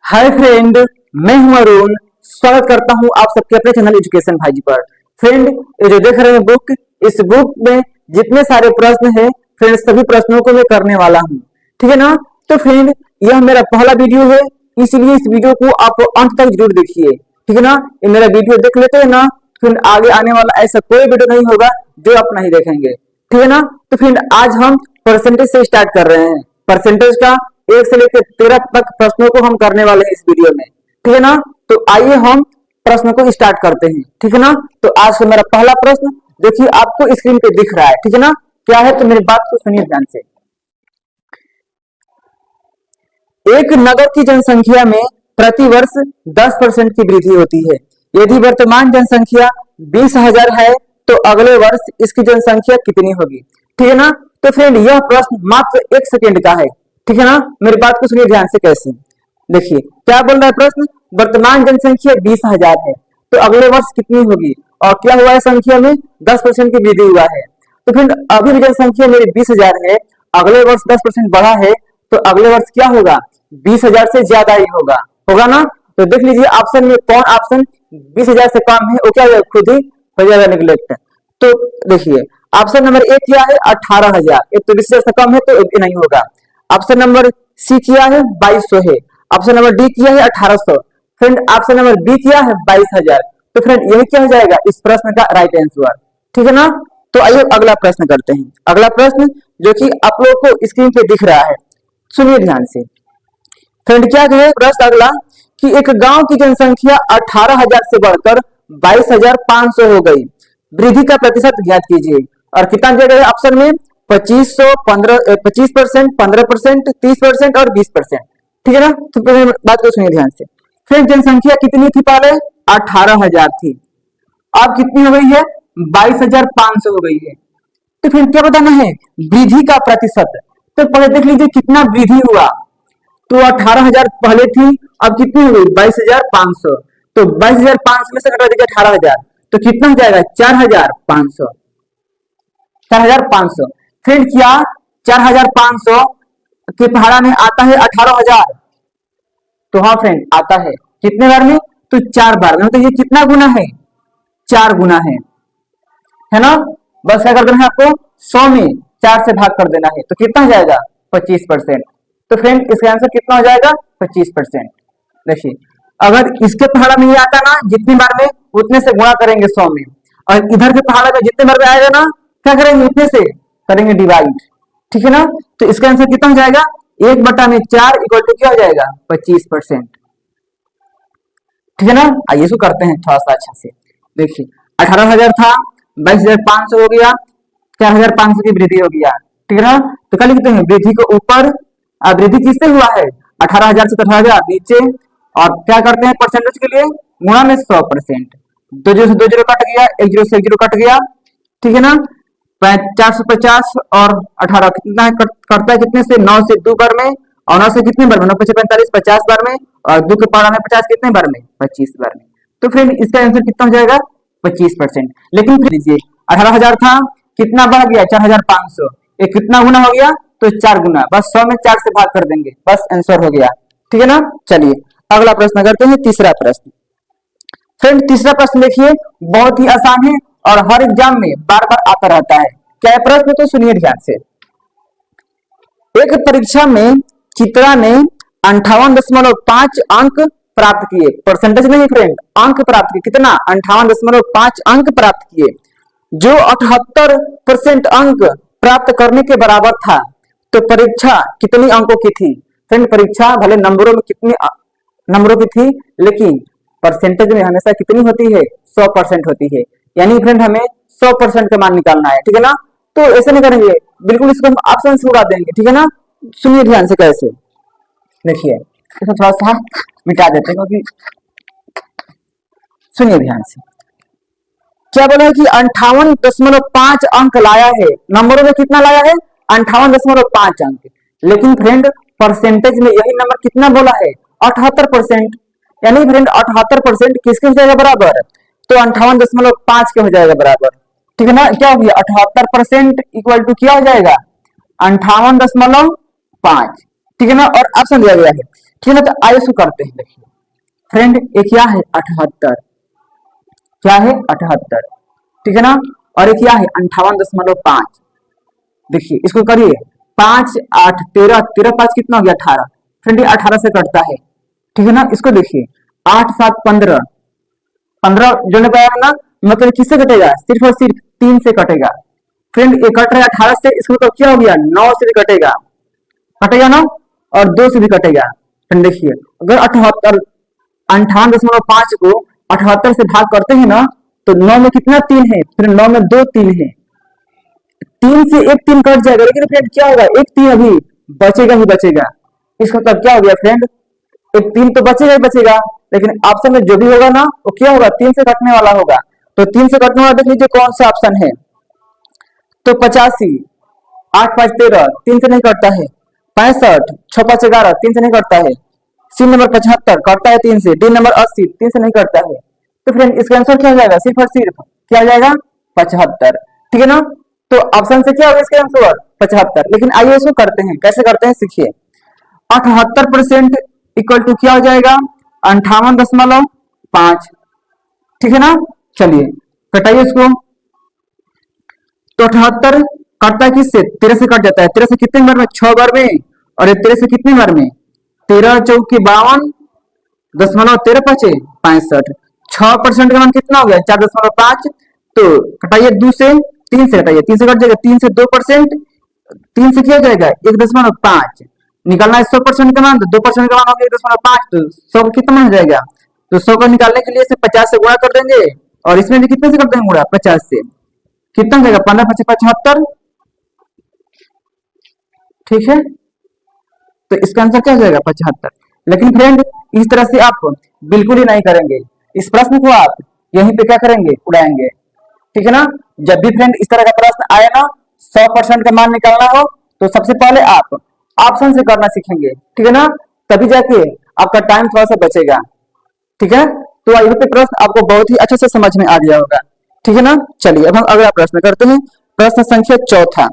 Hi friend, मैं हूं अरुण। स्वागत करता हूं आप सबके अपने चैनल एजुकेशन भाईजी पर। फ्रेंड, ये जो देख रहे हैं बुक, इस बुक में जितने सारे प्रश्न हैं फ्रेंड, सभी प्रश्नों को मैं करने वाला हूं। ठीक है ना। तो फ्रेंड, यह मेरा पहला वीडियो है, इसलिए इस वीडियो को आप अंत तक जरूर देखिए। ठीक है ना। ये मेरा वीडियो देख लेते हैं ना, फिर आगे आने वाला ऐसा कोई वीडियो नहीं होगा जो आप नहीं देखेंगे। ठीक है ना। तो फ्रेंड, आज हम परसेंटेज से स्टार्ट कर रहे हैं। परसेंटेज का 1 से लेकर 13 तक प्रश्नों को हम करने वाले हैं इस वीडियो में। ठीक है ना। तो आइए हम प्रश्न को स्टार्ट करते हैं। ठीक है ना। तो आज का मेरा पहला प्रश्न देखिए, आपको स्क्रीन पे दिख रहा है। ठीक है ना। क्या है, तो मेरी बात को सुनिए ध्यान से। एक नगर की जनसंख्या में प्रतिवर्ष 10% की वृद्धि होती है। यदि वर्तमान जनसंख्या 20,000 है तो अगले वर्ष इसकी जनसंख्या कितनी होगी। ठीक है ना। तो फ्रेंड, यह प्रश्न मात्र 1 सेकेंड का है। ठीक है ना। मेरी बात को सुनिए ध्यान से। कैसे, देखिए क्या बोल रहा है प्रश्न। वर्तमान जनसंख्या 20,000 है तो अगले वर्ष कितनी होगी, और क्या हुआ है संख्या में 10% की वृद्धि हुआ है। तो फ्रेंड, अभी भी जनसंख्या मेरी 20,000 है, अगले वर्ष 10% बढ़ा है, तो अगले वर्ष क्या होगा, 20,000 से ज्यादा ही होगा। होगा ना। तो देख लीजिए ऑप्शन में कौन ऑप्शन 20,000 से कम है, वो क्या है, खुद ही हो जाएगा निगलेक्ट। तो देखिए ऑप्शन नंबर ए क्या है, 18,000। एक तो 20,000 से कम है तो एक नहीं होगा। ऑप्शन नंबर सी किया है 2200 है। ऑप्शन नंबर डी किया है 1800। फ्रेंड, ऑप्शन नंबर बी किया है 22,000। तो फ्रेंड, यही क्या हो जाएगा इस प्रश्न का राइट आंसर। ठीक है ना। तो आइए अगला प्रश्न करते हैं। अगला प्रश्न जो कि आप लोगों को स्क्रीन पे दिख रहा है, सुनिए ध्यान से। फ्रेंड, क्या है प्रश्न अगला कि एक गांव की जनसंख्या 18,000 से बढ़कर 22,500 हो गई, वृद्धि का प्रतिशत ज्ञात कीजिए। और कितना दिया गया ऑप्शन में 2500, 25%, 15%, 30% और 20%। ठीक है ना। तो बात को सुनिए ध्यान से। फिर जनसंख्या कितनी थी पहले, 18,000 थी, अब कितनी हो गई है, 22,500 हो गई है। तो फिर क्या बताना है, वृद्धि का प्रतिशत। तो पहले देख लीजिए कितना वृद्धि हुआ। तो 18,000 पहले थी, अब कितनी हो गई, 22,500। तो 22,500 में से घटा दीजिए 18,000, तो कितना हो जाएगा, 4,500। 4,500। फ्रेंड, क्या 4,500 के पहाड़ा में आता है 18,000? तो हाँ फ्रेंड, आता है। कितने बार में, तो 4 बार में। तो ये कितना गुना है, 4 गुना है ना। बस क्या कर देना है आपको, 100 में 4 से भाग कर देना है, तो कितना हो जाएगा, 25%। तो फ्रेंड, इसका आंसर कितना हो जाएगा, 25%। देखिए, अगर इसके पहाड़ा में ये आता ना, जितनी बार में उतने से गुणा करेंगे 100 में, और इधर के पहाड़ा में जितने बार में आएगा ना, क्या करेंगे, उतने से करेंगे डिवाइड। ठीक है ना। तो इसका आंसर कितना हो जाएगा, 1/4 इक्वल टू क्या हो जाएगा, 25%। ठीक है ना। आइए इसको करते हैं थोड़ा सा अच्छा से। देखिए 18,000 था, 22,500 हो गया, 4,500 की वृद्धि हो गया। ठीक है ना। तो क्या लिखते हैं, वृद्धि को ऊपर, वृद्धि किससे हुआ है, 18,000 से 18,000 नीचे, और क्या करते हैं परसेंटेज के लिए, गुणा में 100%। 2 जीरो से 2 जीरो कट गया, 1 जीरो से 1 जीरो कट गया। ठीक है ना। 450 और 18 कितना करता है, कितने से, 9 से 2 बार में, और 9 से कितने बार में, 9 से 45, 50 बार में, और 2 के पहाड़ा में 50 कितने बार में, 25 बार में। तो फ्रेंड, इसका आंसर कितना हो जाएगा, 25%। लेकिन फिर लीजिए 18,000 था, कितना बढ़ गया, 4,500। ये कितना गुना हो गया, तो 4 गुना। बस 100 में 4 से भाग कर देंगे, बस आंसर हो गया। ठीक है ना। चलिए अगला प्रश्न करते हैं, तीसरा प्रश्न। फ्रेंड, तीसरा प्रश्न देखिए, बहुत ही आसान है और हर एग्जाम में बार बार आता रहता है। क्या है प्रश्न, तो सुनिए ध्यान से। एक परीक्षा में चित्रा ने 58.5 अंक प्राप्त किए। परसेंटेज नहीं फ्रेंड, अंक प्राप्त किए। कितना, 58.5 अंक प्राप्त किए, जो 78% अंक प्राप्त करने के बराबर था। तो परीक्षा कितनी अंकों की थी। फ्रेंड, परीक्षा भले नंबरों में कितनी नंबरों की थी, लेकिन परसेंटेज में हमेशा कितनी होती है, 100% होती है। यानी फ्रेंड, हमें 100% का मान निकालना है। ठीक है ना। तो ऐसे नहीं करेंगे, बिल्कुल इसको हम ऑप्शन से उड़ा देंगे। ठीक है ना। सुनिए ध्यान से कैसे। देखिए थोड़ा सा मिटा देते हैं, क्योंकि सुनिए ध्यान से। क्या बोला है कि 58.5 अंक लाया है, नंबरों में कितना लाया है, 58.5 अंक। लेकिन फ्रेंड, परसेंटेज में यही नंबर कितना बोला है, 78%। यानी फ्रेंड 78% किसके हो जाएगा बराबर, तो 58.5 के हो जाएगा बराबर। ठीक है ना। क्या हो गया, 78% इक्वल टू क्या हो जाएगा, 58.5। ठीक है ना। और ऑप्शन दिया गया है ठीक है ना। तो आइए इसको करते हैं। देखिए फ्रेंड, ये क्या है 78, क्या है 78, ठीक है ना। और ये क्या है 58.5। देखिए इसको करिए, 5 8 13, 13 5 कितना हो गया 18। फ्रेंड ये 18 से कटता है, ठीक है ना। इसको देखिए 8 7 15, 15 जोड़ने पाएगा ना, मतलब किससे कटेगा, सिर्फ और सिर्फ 3 से कटेगा। फ्रेंड ये कट रहा है 18 से, इसको तो क्या हो गया 9 से भी कटेगा, कटेगा ना, और 2 से भी कटेगा। फ्रेंड देखिए अगर 78 58.5 को 78 से भाग करते हैं ना, तो 9 में कितना 3 है, फिर 9 में 2 3 है, 3 से एक 3 कट जाएगा, लेकिन फ्रेंड क्या होगा, एक 3 अभी बचेगा ही बचेगा। इसका मतलब क्या हो गया फ्रेंड, एक 3 तो बचेगा ही बचेगा, लेकिन ऑप्शन में जो भी होगा ना वो क्या होगा 3 से कटने वाला होगा। तो 3 से कटने वाला देख लीजिए कौन सा ऑप्शन है, तो 85, 8 5 13, 3 से नहीं कटता है। 65, 6 5 11, 3 से नहीं कटता है। सी नंबर 75 कटता है 3 से। डी नंबर 80 3 से नहीं कटता है। तो फ्रेंड इसका आंसर क्या हो जाएगा, सिर्फ और सिर्फ क्या हो जाएगा 75, ठीक है ना। तो ऑप्शन से क्या होगा इसका आंसर 75। लेकिन आइए इसको करते हैं, कैसे करते हैं सीखिए। 78% इक्वल टू क्या हो जाएगा 58.5, ठीक है ना। चलिए कटाइए इसको। तो 78 कटता है किससे, 13 से कट जाता है। 13 से कितने बार में, 6 बार में, और 13 से कितने बार में, 13 चौके 52.13 पचे 65। 6% का मान कितना हो गया 4.5। तो कटाइए 2 से, 3 से कटाइए, 3 से कट जाएगा, 3 से 2%, 3 से क्या हो जाएगा 1.5। निकालना है 100% का मान, तो 2% का मान हो गया 1.5, तो 100 का कितना हो जाएगा। तो 100 को निकालने के लिए इसे 50 से गुणा कर देंगे, और इसमें भी कितने से कर देंगे गुणा 50 से, कितना हो जाएगा 15 5 75, ठीक है। तो इसका आंसर क्या हो जाएगा 75। लेकिन फ्रेंड इस तरह से आप बिल्कुल ही नहीं करेंगे, इस प्रश्न को आप यहीं पे क्या करेंगे, उड़ाएंगे, ठीक है ना। जब भी फ्रेंड इस तरह का प्रश्न आए ना, 100% का मान निकालना हो, तो सबसे पहले आप ऑप्शन से करना सीखेंगे, ठीक है ना, तभी जाके आपका टाइम थोड़ा सा बचेगा, ठीक है। तो आई होप प्रश्न आपको बहुत ही अच्छे से समझ में आ गया होगा, ठीक है ना। चलिए अब हम अगला प्रश्न करते हैं, प्रश्न संख्या चौथा।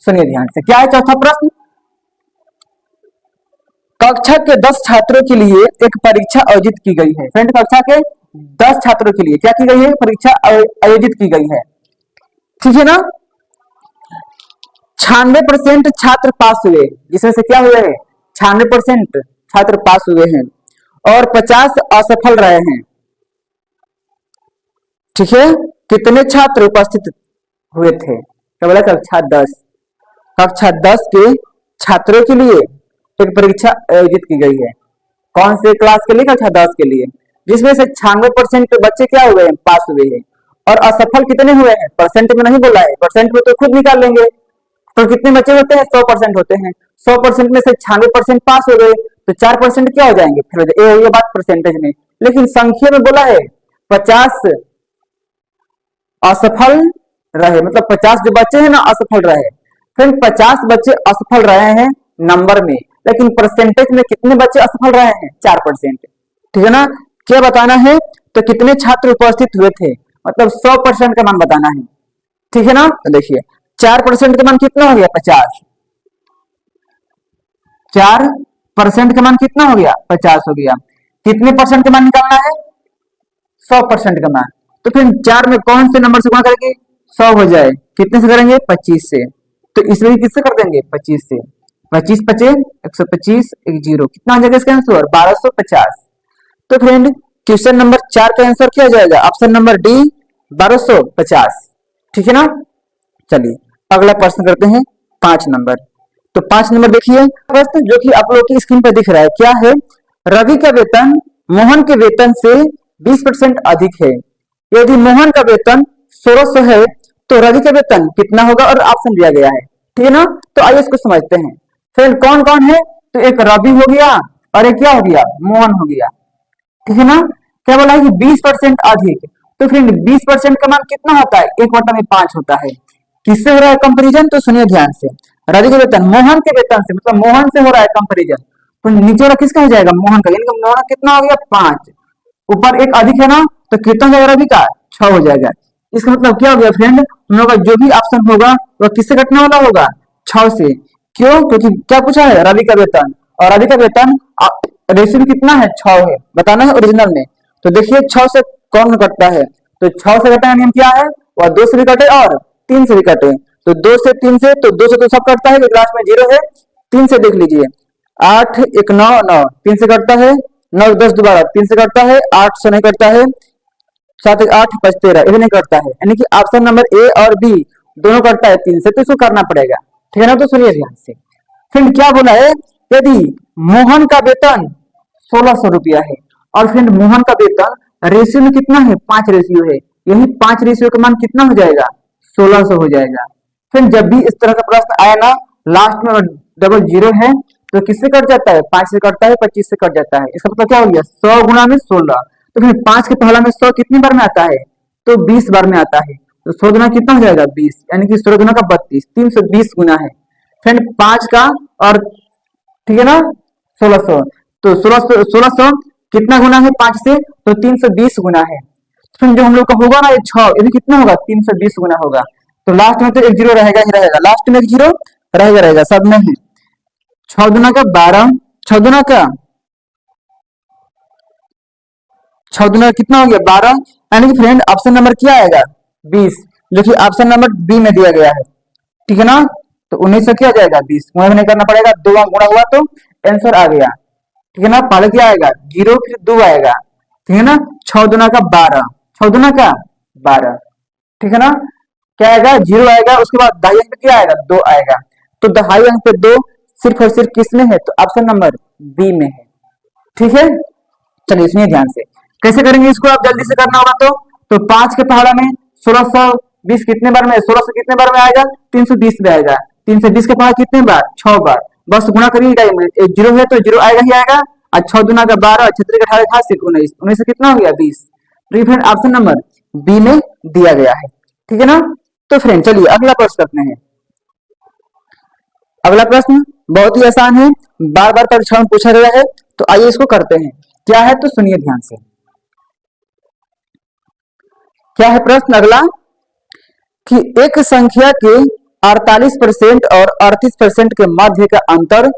सुनिए ध्यान से, क्या है चौथा प्रश्न। कक्षा के 10 छात्रों के लिए एक परीक्षा आयोजित की गई है। फ्रेंड कक्षा के 10 छात्रों के लिए क्या की गई है, परीक्षा आयोजित की गई है, ठीक है ना। 96% छात्र पास हुए, जिसमें से क्या हुए हैं 96% छात्र पास हुए हैं, और 50 असफल रहे हैं, ठीक है। कितने छात्र उपस्थित हुए थे, क्या बोला कक्षा 10, कक्षा 10 के छात्रों के लिए एक परीक्षा आयोजित की गई है। कौन से क्लास के लिए, कक्षा 10 के लिए, जिसमें से 96% बच्चे क्या हुए हैं, पास हुए हैं, और असफल कितने हुए हैं, परसेंट में नहीं बोला है, परसेंट में तो खुद निकाल लेंगे। तो कितने बच्चे होते हैं 100% होते हैं, 100% में से 96% पास हो गए, तो 4% क्या हो जाएंगे, फिर ये बात परसेंटेज में। लेकिन संख्या में बोला है 50 असफल रहे, मतलब 50 जो बच्चे हैं ना असफल रहे। फिर 50 बच्चे असफल रहे हैं नंबर में, लेकिन परसेंटेज में कितने बच्चे असफल रहे हैं 4%, ठीक है ना। क्या बताना है, तो कितने छात्र उपस्थित हुए थे, मतलब 100% का मान बताना है, ठीक है ना। तो देखिए 4% का मान कितना हो गया 50, 4% का मान कितना हो गया 50 हो गया। कितने परसेंट का मान निकालना है 100% का मान, तो फिर 4 में कौन से नंबर से गुणा करेंगे 100 हो जाए, कितने से करेंगे 25 से, तो इसलिए किससे कर देंगे 25 से, 25 पचे 125 एक जीरो, कितना हो जाएगा इसका आंसर 1250। तो फ्रेंड क्वेश्चन नंबर 4 का आंसर क्या हो जाएगा, ऑप्शन नंबर डी 1250, ठीक है ना। चलिए अगला प्रश्न करते हैं 5 नंबर। तो 5 नंबर देखिए प्रश्न जो कि आप लोग की स्क्रीन पर दिख रहा है, क्या है, रवि का वेतन मोहन के वेतन से 20% अधिक है। यदि मोहन का वेतन 1600 है तो रवि का वेतन कितना होगा, और ऑप्शन दिया गया है, ठीक है ना। तो आइए इसको समझते हैं। फ्रेंड कौन कौन है, तो एक रवि हो गया, और एक क्या हो गया मोहन हो गया, ठीक है ना। क्या बोला है कि 20% अधिक, तो फ्रेंड 20% का मान कितना होता है 1/5 होता है। किससे हो रहा है कंपैरिजन, तो सुनिए ध्यान से, रवि के वेतन मोहन के वेतन से, मतलब मोहन से हो रहा है कंपैरिजन, तो नीचे वाला किसका हो जाएगा मोहन का, यानी मोहन कितना हो गया 5, ऊपर एक अधिक है ना, तो कितना हो जाएगा रवि का 6 हो जाएगा। इसका मतलब क्या हो गया फ्रेंड, हम लोग का जो भी ऑप्शन होगा वह किससे कटने वाला होगा 6 से। क्यों, क्योंकि क्या पूछा है रवि का वेतन, और अभी का वेतन रेशियो में कितना है, 6 है, बताना है ओरिजिनल में। तो देखिए 6 से कौन कटता है, तो 6 से कटने का नियम क्या है, वह 2 से भी कटे और 3 से भी कटे। तो 2 से 3 से, तो 2 से तो सब कटता है, लास्ट में 0 है। 3 से देख लीजिए, 8 1 9 9, 3 से कटता है, 9 10 दोबारा 3 से कटता है, 8 से नहीं कटता है, 7 1 8 5 13, ये भी नहीं कटता है, यानी कि ऑप्शन नंबर ए और बी दोनों कटता है 3 से, तो इसको करना पड़ेगा, ठीक है ना। तो सुनिए ध्यान से, फिर क्या बोला है, यदि मोहन का वेतन 1600 रुपया है और फिर मोहन का वेतन रेशियो में कितना है, 5 रेशियो है, यही 5 रेशियो का मान कितना हो जाएगा, 1600 हो जाएगा। फिर जब भी इस तरह का प्रश्न आया ना, लास्ट में डबल 0 है, तो किससे कट जाता है, 5 से कटता है, 25 से कट जाता है। इसका मतलब क्या हो गया, 100 गुणा में 16। तो फिर 5 के पहला में 100 कितनी बार में आता है, तो 20 बार में आता है। तो 100 गुना कितना हो जाएगा, 20, यानी कि 16 गुना का 32, 320 गुना है। फिर 5 का, और ठीक है ना, 1600, तो 1600 कितना गुना है 5 से, तो 320 गुना है। फिर जो हम लोग का होगा ना ये 6, ये भी कितना होगा, 320 गुना होगा। तो लास्ट में तो एक 0 रहेगा ही रहेगा, लास्ट में एक 0 रहेगा रहेगा, सब में है। 6 दुना का 12, 6 दुना का 6 दुना कितना हो गया, 12, यानी कि फ्रेंड ऑप्शन नंबर क्या आएगा, 20, जो कि ऑप्शन नंबर बी में दिया गया है, ठीक है ना। तो 19 से क्या जाएगा, 20 गुणा नहीं करना पड़ेगा, 2 गुणा हुआ तो आंसर आ गया, ठीक है ना। पहले क्या आएगा 0, फिर 2 आएगा, ठीक है ना। 6 दुना का 12, 6 दुना का 12, ठीक है ना। क्या आएगा, 0 आएगा, उसके बाद दहाई अंक पे क्या आएगा, 2 आएगा। तो दहाई अंक पे 2 सिर्फ और सिर्फ किस में है, तो ऑप्शन नंबर बी में है, ठीक है। चलिए सुनिए ध्यान से, कैसे करेंगे इसको, आप जल्दी से करना होगा। तो 5 के पहाड़ा में 1620 कितने बार में, 1600 कितने बार में आएगा, 320 में आएगा। 320 के पहाड़ा कितने बार, 6 बार, बस गुणा करिएगा, 0 है तो 0 आएगा ही आएगा। और 6 दुना का 12, 36 का 18, 19, 19 से कितना हो गया, 20। तो फ्रेंड ऑप्शन नंबर बी में दिया गया है, ठीक है ना। तो फ्रेंड चलिए अगला प्रश्न करते हैं। अगला प्रश्न बहुत ही आसान है, बार बार परीक्षा में पूछा गया है, तो आइए इसको करते हैं। क्या है, तो सुनिए ध्यान से, क्या है प्रश्न अगला, कि एक संख्या के 48% और 38% के मध्य का अंतर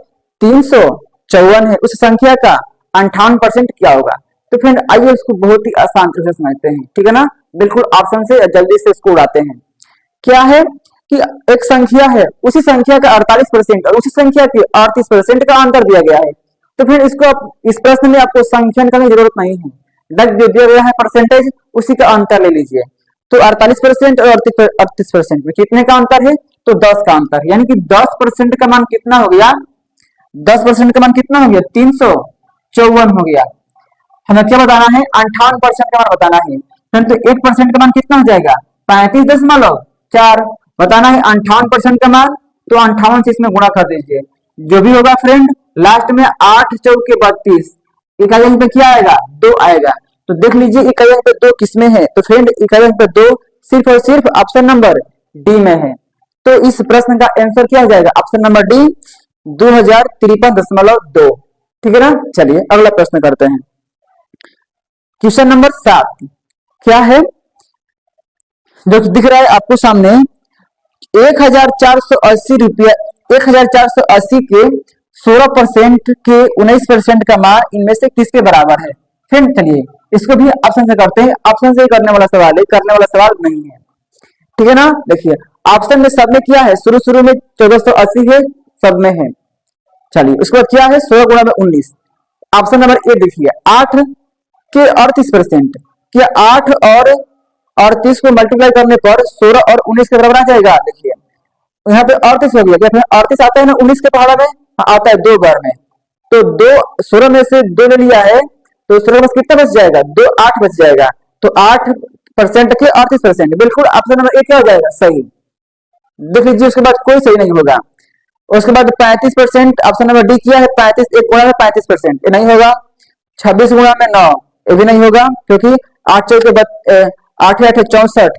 354 है, उस संख्या का 58% क्या होगा। तो फ्रेंड आइए इसको बहुत ही आसान से समझते हैं, ठीक है ना, बिल्कुल ऑप्शन से जल्दी से इसको उड़ाते हैं। क्या है कि एक संख्या है, उसी संख्या का 48% और उसी संख्या के 38% का अंतर दिया गया है। तो फिर इसको आप, इस प्रश्न में आपको संख्या निकालने की जरूरत नहीं है, जो दिया गया है परसेंटेज, उसी का अंतर ले लीजिए। तो 48% और 38% में कितने का अंतर है, तो 10 का अंतर है, यानी कि 10% का मान कितना हो गया, 10% का मान कितना हो गया, 354 हो गया। हमें क्या बताना है, 58% का मान बताना है। तो 1% का मान कितना हो जाएगा, 35.4 बताना है 58% का मान। तो 58 से इसमें गुणा कर दीजिए, जो भी होगा फ्रेंड, लास्ट में 8 चौके 32, इकाई अंक पे क्या आएगा, 2 आएगा। तो देख लीजिए इकाई अंक पे 2 किसमें है, तो फ्रेंड इकाई अंक पे 2 सिर्फ और सिर्फ ऑप्शन नंबर डी में है। तो इस प्रश्न का आंसर क्या हो जाएगा, ऑप्शन नंबर डी 2053.2, ठीक है ना। चलिए अगला प्रश्न करते हैं। क्वेश्चन नंबर 7 क्या है, जो दिख रहा है आपको सामने, 1480 रुपया, 1480 के 16% के 19% का मान इनमें से किसके बराबर है। फिर चलिए इसको भी ऑप्शन से करते हैं, ऑप्शन से ही करने वाला सवाल है, करने वाला सवाल नहीं है, ठीक है ना। देखिए ऑप्शन में सब में क्या है, शुरू शुरू में 1480 है, सब में है। चलिए उसके बाद क्या है, 16 गुणा में 19, ऑप्शन नंबर ए देखिए, 8 के 38%, क्या 8 और 38 को मल्टीप्लाई करने पर 16 और 19 के बराबर आ जाएगा। देखिए यहाँ पे 38 हो गया, क्या फिर 38 आता है ना 19 के पहाड़ा में, आता है 2 बार में। तो 2 16 में से 2 ले लिया है, तो 16 में कितना बच जाएगा, 2 8 बच जाएगा। तो 8% के 38%, बिल्कुल ऑप्शन नंबर ए क्या हो जाएगा, सही। देख लीजिए उसके बाद कोई सही नहीं होगा। उसके बाद 35%, ऑप्शन नंबर डी किया है, 35 एक गुणा में 35%, ये नहीं होगा। 26 गुणा में 9, ये भी नहीं होगा, क्योंकि 8 चौके 8 8 64,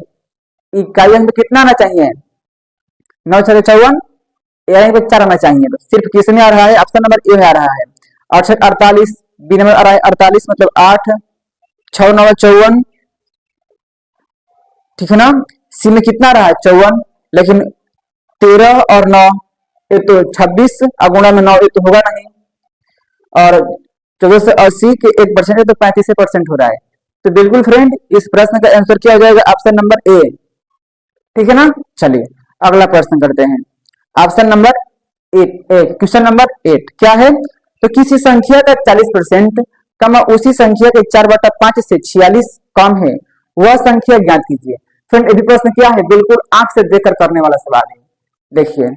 इकाई अंक कितना आना चाहिए, 9 6 54, यानी कि 4 आना चाहिए। तो सिर्फ किस में आ रहा है, ऑप्शन नंबर ए में आ रहा है। 8 48, बी नंबर आ रहा है 48, मतलब 8 6 9 54, ठीक है ना। सी में कितना आ रहा है 54, लेकिन 13 और 9, ये तो 26 गुणा में 9, ये तो होगा नहीं, और 1480 के 1% है तो 35% हो रहा है। तो बिल्कुल फ्रेंड इस प्रश्न का आंसर क्या हो जाएगा, ऑप्शन नंबर ए। ठीक है ना। चलिए अगला प्रश्न करते हैं। ऑप्शन नंबर 8, क्वेश्चन नंबर 8 क्या है, तो किसी संख्या का 40% कमा उसी संख्या के 4/5 से 46 कम है, वह संख्या ज्ञात कीजिए। फ्रेंड ये प्रश्न क्या है, बिल्कुल आंख से देखकर करने वाला सवाल है। देखिए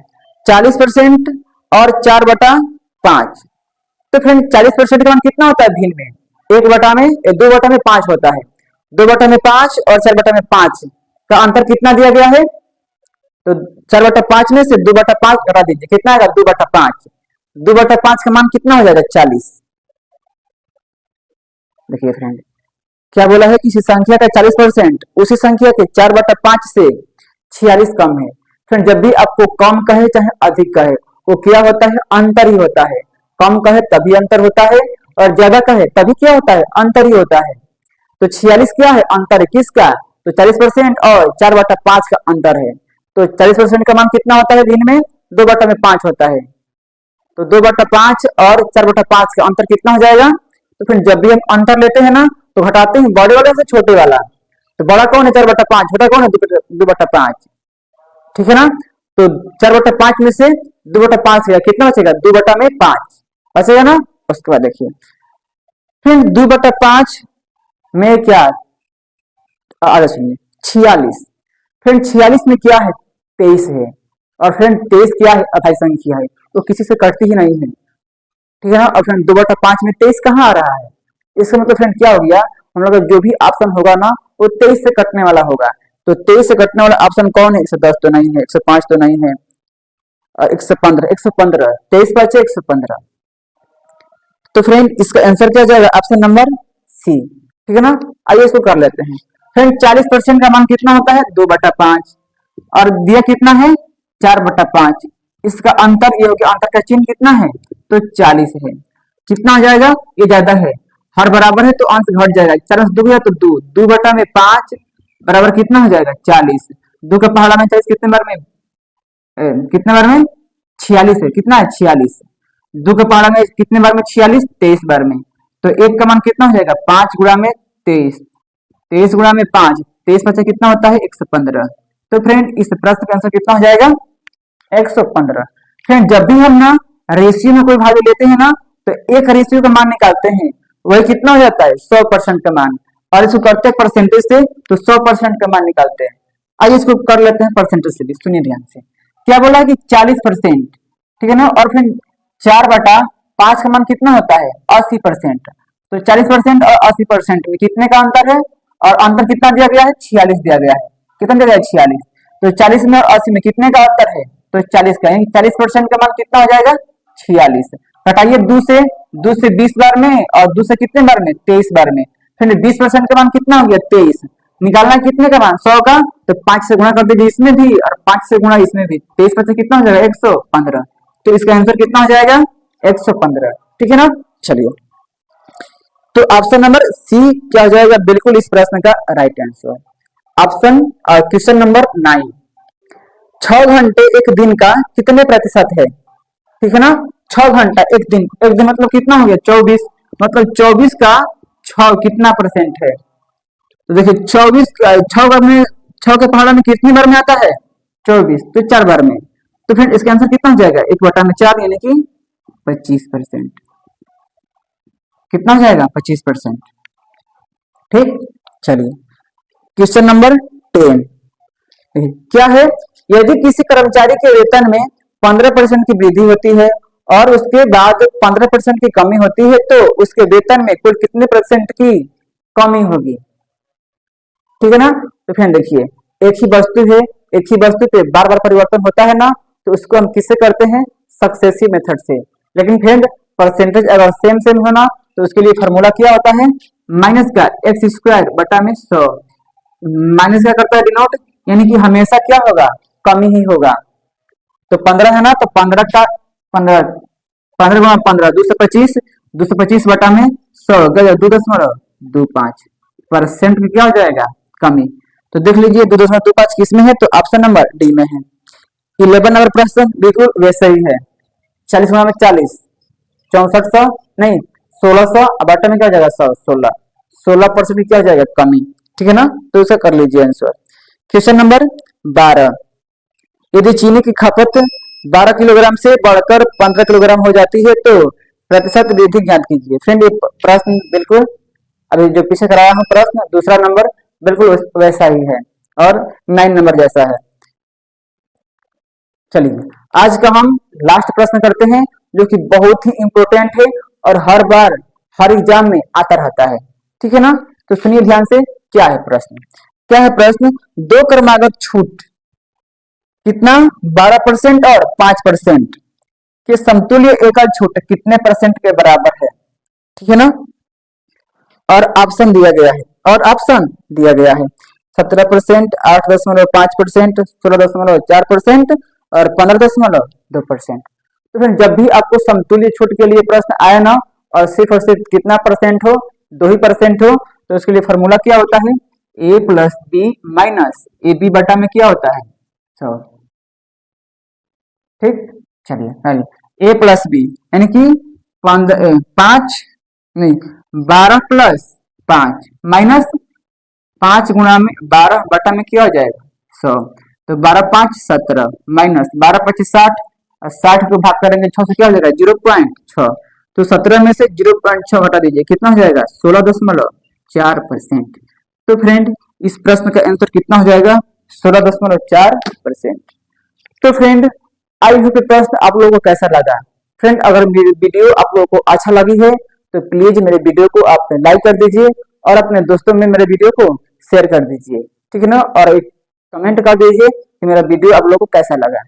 40% और 4/5, तो फ्रेंड 40% का मान कितना होता है भिन्न में, 2/5 होता है। 2/5 और 4/5 का अंतर कितना दिया गया है, तो 4/5 में से 2/5 घटा दीजिए, कितना आएगा 2/5। 2/5 का मान कितना हो जाएगा 40। देखिए फ्रेंड क्या बोला है, किसी संख्या का 40% उसी संख्या के 4/5 से 46 कम है। फ्रेंड जब भी आपको कम कहे चाहे अधिक कहे, वो क्या होता है, अंतर ही होता है। कम कहे तभी अंतर होता है, और ज्यादा कहे तभी क्या होता है, अंतर ही होता है। तो 46 क्या है, अंतर है किसका, तो 40% और 4/5 का अंतर है। तो 40% का मान कितना होता है भिन्न में, 2/5 होता है। तो 2/5 और 4/5 का अंतर कितना हो जाएगा। तो फिर जब भी हम अंतर लेते हैं ना तो घटाते हैं बड़े वाले से छोटे वाला। तो बड़ा कौन है 4/5, छोटा कौन है 2/5। ठीक है ना। तो 4/5 में से 2/5 गया, कितना बचेगा 2/5 बचेगा ना। उसके बाद देखिए फिर 2/5 में क्या आगे सुनिए 46। फ्रेंड 46 में क्या है 23 है, और फ्रेंड 23 क्या है अभाज्य संख्या है, तो किसी से कटती ही नहीं है। ठीक है ना। और फ्रेंड 2/5 में 23 कहाँ आ रहा है, इसका मतलब फ्रेंड क्या हो गया, हम लोग जो भी ऑप्शन होगा ना वो 23 से कटने वाला होगा। तो 23 से कटने वाला ऑप्शन कौन है, 110 तो नहीं है, 105 तो नहीं है, और 115 23 बचे 115। तो फ्रेंड इसका आंसर क्या जाएगा, ऑप्शन नंबर सी। ठीक है ना। आइए इसको कर लेते हैं। फ्रेंड 40% का मान कितना होता है 2/5, और दिया कितना है 4/5। इसका अंतर ये हो गया, अंतर का चिन्ह कितना है तो 40 है। कितना हो जाएगा, ये ज्यादा है, हर बराबर है तो अंश घट जाएगा, 4 से 2 गया तो 2/5 बराबर कितना हो जाएगा 40। 2 का पहाड़ा में 40 कितने बार में, कितने बार में 46 है, कितना है 46। 2 का पहाड़ा में कितने बार में 46, 23 बार में। तो 1 का मान कितना हो जाएगा 5 गुणा में 23, 23 गुणा में 5, 23 बचा कितना होता है 115। तो फ्रेंड इस प्रश्न का आंसर कितना हो जाएगा 115। फ्रेंड जब भी हम ना रेशियो में कोई वैल्यू लेते हैं ना तो एक रेशियो का मान निकालते हैं, वही कितना हो जाता है 100% का मान, और इसको करते हैं परसेंटेज से तो 100% का मान निकालते हैं। आइए इसको कर लेते हैं परसेंटेज से भी, सुनिए ध्यान से। क्या बोला है कि 40%, ठीक है ना। और फिर 4/5 का मान कितना होता है 80%। तो 40% और 80% में कितने का अंतर है, और अंतर कितना दिया गया है 46 दिया गया है, कितना दिया गया है 46। तो 40 में और 80 में कितने का अंतर है तो 40 का, 40% का मान कितना हो जाएगा 46। घटाइए 2 से 20 बार में, और 2 से कितने बार में 23 बार में। फिर 20% का मान कितना हो गया 23, निकालना कितने का मान 100 का, तो 5 से गुणा कर दीजिए इसमें भी और 5 से गुणा इसमें भी, 23 बचे कितना हो जाएगा 115। तो इसका आंसर कितना हो जाएगा 115। ठीक है ना। चलिए तो ऑप्शन नंबर सी क्या हो जाएगा बिल्कुल इस प्रश्न का right answer. Option question number 9, 6 घंटे एक दिन का कितने प्रतिशत है। ठीक है ना। 6 घंटा एक दिन मतलब कितना हो गया 24, मतलब 24 का 6 कितना परसेंट है। तो देखिए 24 6 के पहाड़ा में कितनी बार में आता है 24, तो 4 बार में। तो फिर इसका आंसर कितना हो जाएगा 1/4 यानी कि 25%। कितना हो जाएगा 25%। ठीक। चलिए क्वेश्चन नंबर 10 क्या है, यदि किसी कर्मचारी के वेतन में 15% की वृद्धि होती है और उसके बाद 15% की कमी होती है तो उसके वेतन में कुल कितने परसेंट की कमी होगी। ठीक है ना। तो फिर देखिए एक ही वस्तु है, एक ही वस्तु पे बार बार परिवर्तन होता है ना, तो उसको हम किससे करते हैं सक्सेसिव मेथड से। लेकिन फ्रेंड परसेंटेज अगर सेम सेम होना तो उसके लिए फॉर्मूला क्या होता है माइनस का x² बटा में 100। माइनस क्या करता है डिनोट, यानी कि हमेशा क्या होगा कमी ही होगा। तो 15 है ना, तो 15 का 15 गुणा 15 225 बटा में 100 गया 2.25 परसेंट में क्या हो जाएगा कमी। तो देख लीजिए 2.25 किस में है, तो ऑप्शन नंबर डी में है। 11 नंबर प्रश्न बिल्कुल वैसे ही है, 40 गुणा में 40 6400 नहीं 1600, बटा में क्या हो जाएगा 100, 16% क्या हो जाएगा कमी। ठीक है ना, तो इसे कर लीजिए आंसर। क्वेश्चन नंबर 12, यदि चीनी की खपत 12 किलोग्राम से बढ़कर 15 किलोग्राम हो जाती है तो प्रतिशत वृद्धि ज्ञात कीजिए। फ्रेंड ये प्रश्न बिल्कुल अभी जो पीछे कराया हूँ प्रश्न, दूसरा नंबर बिल्कुल वैसा ही है और 9 नंबर जैसा है। चलिए आज का हम लास्ट प्रश्न करते हैं जो कि बहुत ही इंपॉर्टेंट है और हर बार हर एग्जाम में आता रहता है। ठीक है ना, तो सुनिए ध्यान से क्या है प्रश्न। क्या है प्रश्न, दो क्रमागत छूट कितना 12% और 5% के समतुल्य एकल छूट कितने परसेंट के बराबर है। ठीक है ना, और ऑप्शन दिया गया है, और ऑप्शन दिया गया है 17%, 8.5%, 16.4% और 15.2%। तो फिर जब भी आपको समतुल्य छूट के लिए प्रश्न आए ना और सिर्फ कितना परसेंट हो, 2% हो, तो उसके लिए फॉर्मूला क्या होता है, a plus B minus A B बटा में क्या होता है 100। ठीक, चलिए a प्लस बी यानी कि 5 नहीं 12 प्लस 5 माइनस 5 गुणा में 12 बटा में क्या हो जाएगा 100। तो 12 5 17 माइनस 12 25 60 और 60 को भाग करेंगे 6 से क्या हो जाएगा 0.6। तो 17 में से 0.6 घटा दीजिए, कितना हो जाएगा 16.4%। तो फ्रेंड इस प्रश्न का आंसर कितना हो जाएगा 16.4%। तो फ्रेंड आई होप प्रश्न आप लोगों को कैसा लगा। फ्रेंड अगर मेरी वीडियो आप लोगों को अच्छा लगी है तो प्लीज मेरे वीडियो को आप लाइक कर दीजिए और अपने दोस्तों में मेरे वीडियो को शेयर कर दीजिए। ठीक है ना, और एक कमेंट कर दीजिए कि मेरा वीडियो आप लोगों को कैसा लगा।